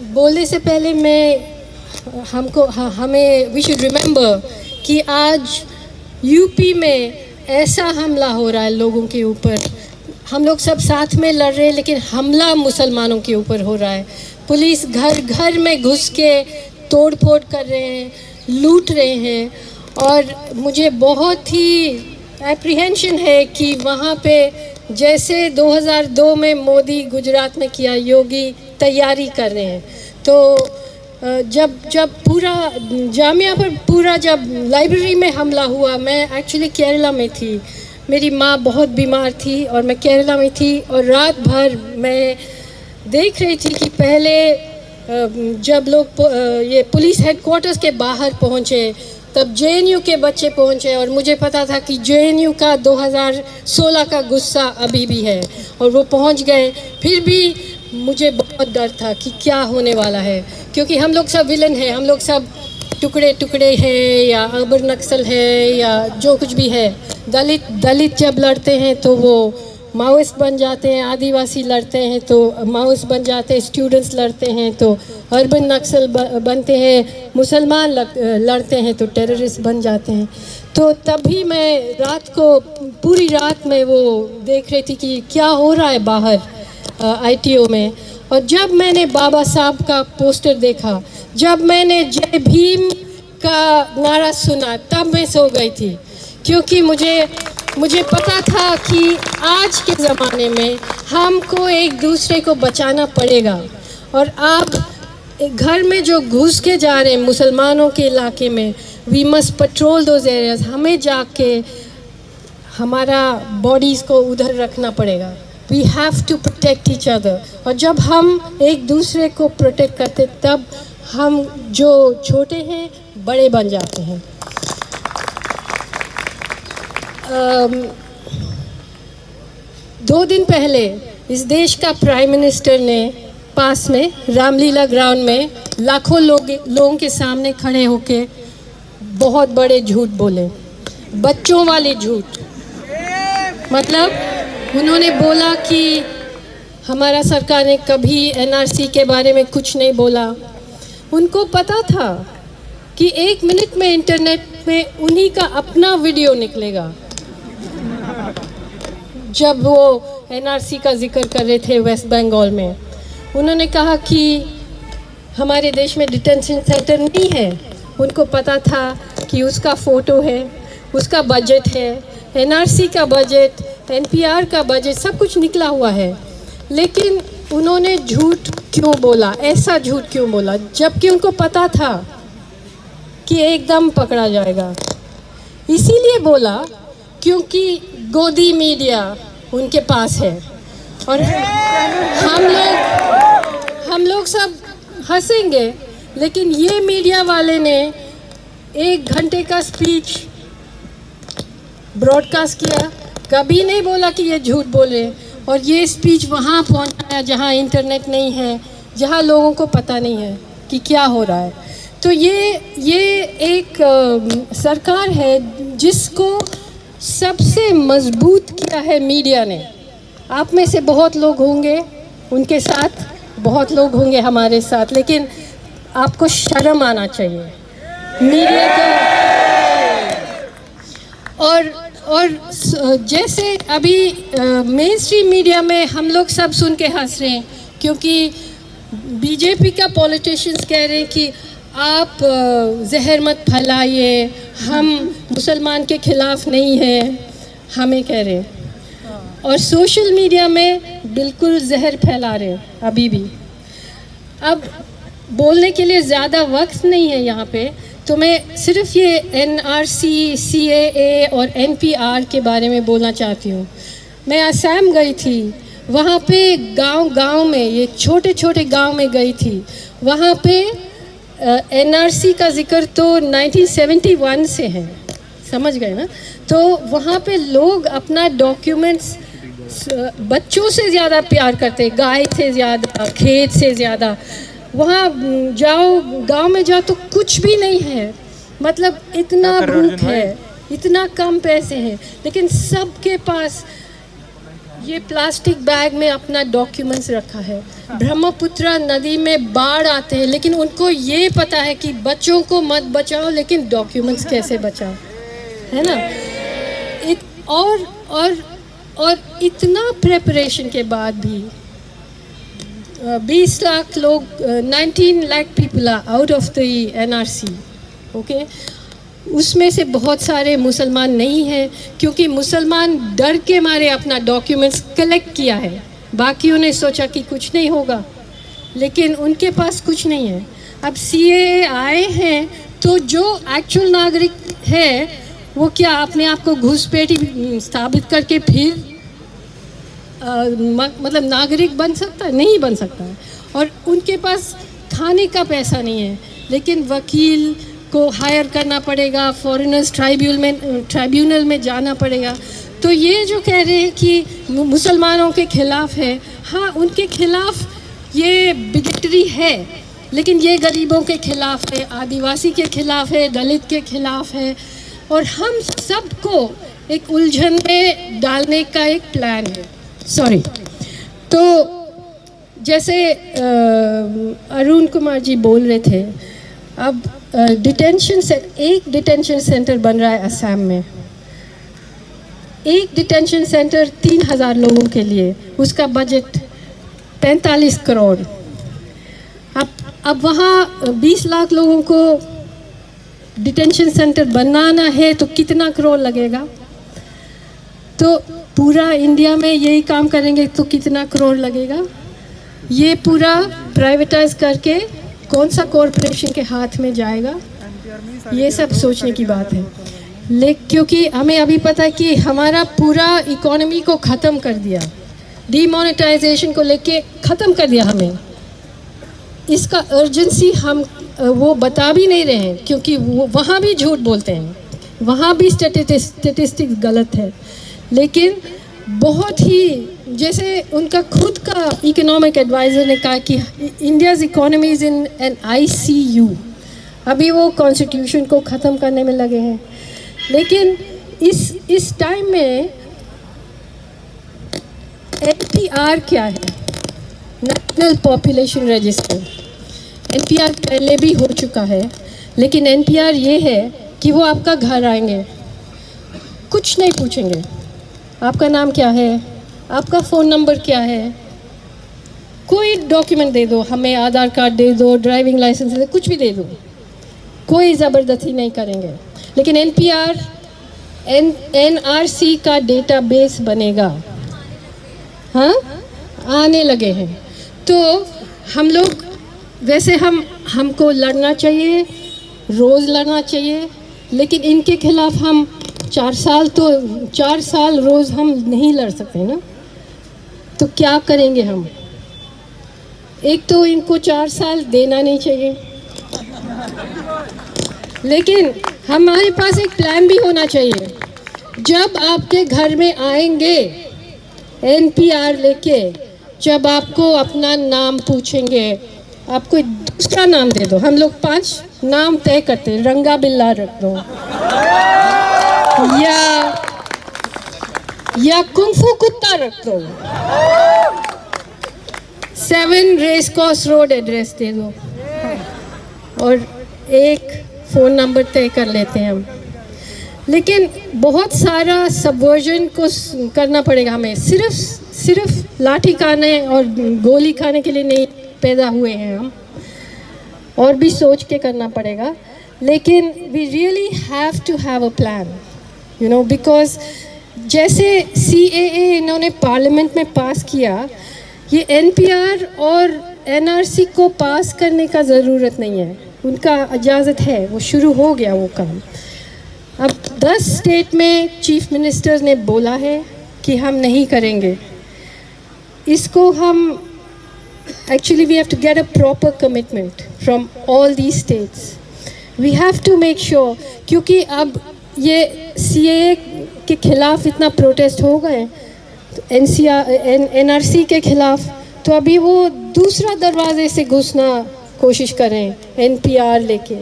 बोलने से पहले हमें वी शुड रिमेंबर कि आज यूपी में ऐसा हमला हो रहा है लोगों के ऊपर। हम लोग सब साथ में लड़ रहे हैं, लेकिन हमला मुसलमानों के ऊपर हो रहा है। पुलिस घर घर में घुस के तोड़ फोड़ कर रहे हैं, लूट रहे हैं। और मुझे बहुत ही एप्रीहेंशन है कि वहाँ पे जैसे 2002 में मोदी गुजरात में किया, योगी तैयारी कर रहे हैं। तो जब पूरा जामिया पर जब लाइब्रेरी में हमला हुआ, मैं एक्चुअली केरला में थी, मेरी माँ बहुत बीमार थी और मैं केरला में थी। और रात भर मैं देख रही थी कि पहले जब लोग ये पुलिस हेडक्वार्टर्स के बाहर पहुँचे, तब जेएनयू के बच्चे पहुँचे। और मुझे पता था कि जेएनयू का 2016 का गुस्सा अभी भी है, और वो पहुँच गए। फिर भी मुझे बहुत डर था कि क्या होने वाला है, क्योंकि हम लोग सब विलन हैं, हम लोग सब टुकड़े टुकड़े हैं, या अबर नक्सल है, या जो कुछ भी है। दलित जब लड़ते हैं तो वो माओइस्ट बन जाते हैं, आदिवासी लड़ते हैं तो माओइस्ट बन जाते हैं, स्टूडेंट्स लड़ते हैं तो अर्बन नक्सल बनते हैं, मुसलमान लड़ते हैं तो टेररिस्ट बन जाते हैं। तो तभी मैं रात को पूरी रात में वो देख रही थी कि क्या हो रहा है बाहर आईटीओ में। और जब मैंने बाबा साहब का पोस्टर देखा, जब मैंने जय भीम का नारा सुना, तब मैं सो गई थी, क्योंकि मुझे पता था कि आज के ज़माने में हमको एक दूसरे को बचाना पड़ेगा। और आप घर में जो घुस के जा रहे हैं मुसलमानों के इलाके में, we must patrol those areas. हमें जाके हमारा बॉडीज़ को उधर रखना पड़ेगा। We have to protect each other. और जब हम एक दूसरे को प्रोटेक्ट करते, तब हम जो छोटे हैं बड़े बन जाते हैं। 2 दिन पहले इस देश का प्राइम मिनिस्टर ने पास में रामलीला ग्राउंड में लाखों लोगों के सामने खड़े होके बहुत बड़े झूठ बोले, बच्चों वाले झूठ। मतलब उन्होंने बोला कि हमारा सरकार ने कभी एनआरसी के बारे में कुछ नहीं बोला। उनको पता था कि 1 मिनट में इंटरनेट में उन्हीं का अपना वीडियो निकलेगा। जब वो एनआरसी का जिक्र कर रहे थे वेस्ट बंगाल में, उन्होंने कहा कि हमारे देश में डिटेंशन सेंटर नहीं है। उनको पता था कि उसका फ़ोटो है, उसका बजट है, एनआरसी का बजट, एनपीआर का बजट, सब कुछ निकला हुआ है। लेकिन उन्होंने झूठ क्यों बोला, ऐसा झूठ क्यों बोला, जबकि उनको पता था कि एकदम पकड़ा जाएगा? इसीलिए बोला क्योंकि गोदी मीडिया उनके पास है। और हम लोग सब हंसेंगे, लेकिन ये मीडिया वाले ने 1 घंटे का स्पीच ब्रॉडकास्ट किया, कभी नहीं बोला कि ये झूठ बोले। और ये स्पीच वहाँ पहुँचाया जहाँ इंटरनेट नहीं है, जहाँ लोगों को पता नहीं है कि क्या हो रहा है। तो ये एक सरकार है जिसको सबसे मजबूत किया है मीडिया ने। आप में से बहुत लोग होंगे उनके साथ, बहुत लोग होंगे हमारे साथ, लेकिन आपको शर्म आना चाहिए मीडिया को। और जैसे अभी मेन स्ट्रीम मीडिया में हम लोग सब सुन के हंस रहे हैं, क्योंकि बीजेपी का पॉलिटिशियंस कह रहे हैं कि आप जहर मत फैलाइए, हम मुसलमान के ख़िलाफ़ नहीं हैं, हमें कह रहे हैं। और सोशल मीडिया में बिल्कुल जहर फैला रहे हैं अभी भी। अब बोलने के लिए ज़्यादा वक्त नहीं है यहाँ पे, तो मैं सिर्फ ये एनआरसी, सीएए और एनपीआर के बारे में बोलना चाहती हूँ। मैं असम गई थी, वहाँ पे गांव में, ये छोटे छोटे गांव में गई थी। वहाँ पे एनआरसी का जिक्र तो 1971 से है, समझ गए ना? तो वहाँ पे लोग अपना डॉक्यूमेंट्स बच्चों से ज़्यादा प्यार करते, गाय से ज़्यादा, खेत से ज़्यादा। वहाँ जाओ, गांव में जाओ तो कुछ भी नहीं है, मतलब इतना भूख है, इतना कम पैसे हैं, लेकिन सबके पास ये प्लास्टिक बैग में अपना डॉक्यूमेंट्स रखा है। ब्रह्मपुत्र नदी में बाढ़ आते हैं, लेकिन उनको ये पता है कि बच्चों को मत बचाओ, लेकिन डॉक्यूमेंट्स कैसे बचाओ, है ना। और इतना प्रेपरेशन के बाद भी 20 लाख लोग, 19 lakh people are out of the NRC, okay. उसमें से बहुत सारे मुसलमान नहीं हैं, क्योंकि मुसलमान डर के मारे अपना डॉक्यूमेंट्स कलेक्ट किया है। बाकियों ने सोचा कि कुछ नहीं होगा, लेकिन उनके पास कुछ नहीं है। अब CAA आए हैं, तो जो एक्चुअल नागरिक है वो क्या अपने आप को घुसपैठी साबित करके फिर मतलब नागरिक बन सकता है? नहीं बन सकता है। और उनके पास खाने का पैसा नहीं है, लेकिन वकील को हायर करना पड़ेगा, फॉरेनर्स ट्राइब्यूनल में जाना पड़ेगा। तो ये जो कह रहे हैं कि मुसलमानों के खिलाफ है, हाँ उनके खिलाफ ये बिगेटरी है, लेकिन ये गरीबों के खिलाफ है, आदिवासी के खिलाफ है, दलित के खिलाफ है। और हम सबको एक उलझन में डालने का एक प्लान है। सॉरी। तो जैसे अरुण कुमार जी बोल रहे थे, अब एक डिटेंशन सेंटर बन रहा है असम में। एक डिटेंशन सेंटर 3000 लोगों के लिए, उसका बजट 45 करोड़। अब वहाँ 20 लाख लोगों को डिटेंशन सेंटर बनाना है, तो कितना करोड़ लगेगा? तो पूरा इंडिया में यही काम करेंगे तो कितना करोड़ लगेगा? ये पूरा प्राइवेटाइज करके कौन सा कॉरपोरेशन के हाथ में जाएगा? ये सब सोचने की बात है। क्योंकि हमें अभी पता है कि हमारा पूरा इकोनॉमी को ख़त्म कर दिया, डीमोनेटाइजेशन को लेके ख़त्म कर दिया हमें। इसका अर्जेंसी हम वो बता भी नहीं रहे हैं, क्योंकि वो वहाँ भी झूठ बोलते हैं, वहाँ भी स्टेटिस्टिक्स गलत है। लेकिन बहुत ही, जैसे उनका खुद का इकोनॉमिक एडवाइज़र ने कहा कि India's economy is in an ICU। अभी वो कॉन्स्टिट्यूशन को ख़त्म करने में लगे हैं। लेकिन इस टाइम में NPR क्या है? National population register. NPR पहले भी हो चुका है, लेकिन NPR ये है कि वो आपका घर आएंगे, कुछ नहीं पूछेंगे, आपका नाम क्या है, आपका फ़ोन नंबर क्या है, कोई डॉक्यूमेंट दे दो, हमें आधार कार्ड दे दो, ड्राइविंग लाइसेंस दे दो, कुछ भी दे दो, कोई ज़बरदस्ती नहीं करेंगे। लेकिन NRC का डेटाबेस बनेगा, हाँ आने लगे हैं। तो हम लोग वैसे हमको लड़ना चाहिए, रोज़ लड़ना चाहिए, लेकिन इनके खिलाफ हम 4 साल रोज़ हम नहीं लड़ सकते ना। तो क्या करेंगे हम? एक तो इनको 4 साल देना नहीं चाहिए, लेकिन हमारे पास एक प्लान भी होना चाहिए। जब आपके घर में आएंगे NPR लेके, जब आपको अपना नाम पूछेंगे, आपको दूसरा नाम दे दो। हम लोग 5 नाम तय करते हैं, रंगा बिल्ला रख दो, या कुंफू कुत्ता रख दो, 7 रेस कोर्स रोड एड्रेस दे दो, और एक फ़ोन नंबर तय कर लेते हैं हम। लेकिन बहुत सारा सबवर्जन को करना पड़ेगा हमें। सिर्फ लाठी खाने और गोली खाने के लिए नहीं पैदा हुए हैं हम, और भी सोच के करना पड़ेगा। लेकिन we really have to have a plan, you know, because जैसे CAA इन्होंने पार्लियामेंट में पास किया, ये NPR और NRC को पास करने का ज़रूरत नहीं है, उनका इजाज़त है, वो शुरू हो गया वो काम। अब 10 स्टेट में चीफ मिनिस्टर्स ने बोला है कि हम नहीं करेंगे इसको। हम actually we have to get a proper commitment from all these states. We have to make sure, क्योंकि अब ये CAA के खिलाफ इतना प्रोटेस्ट हो गए, NRC के खिलाफ, तो अभी वो दूसरा दरवाजे से घुसना कोशिश करें NPR लेके।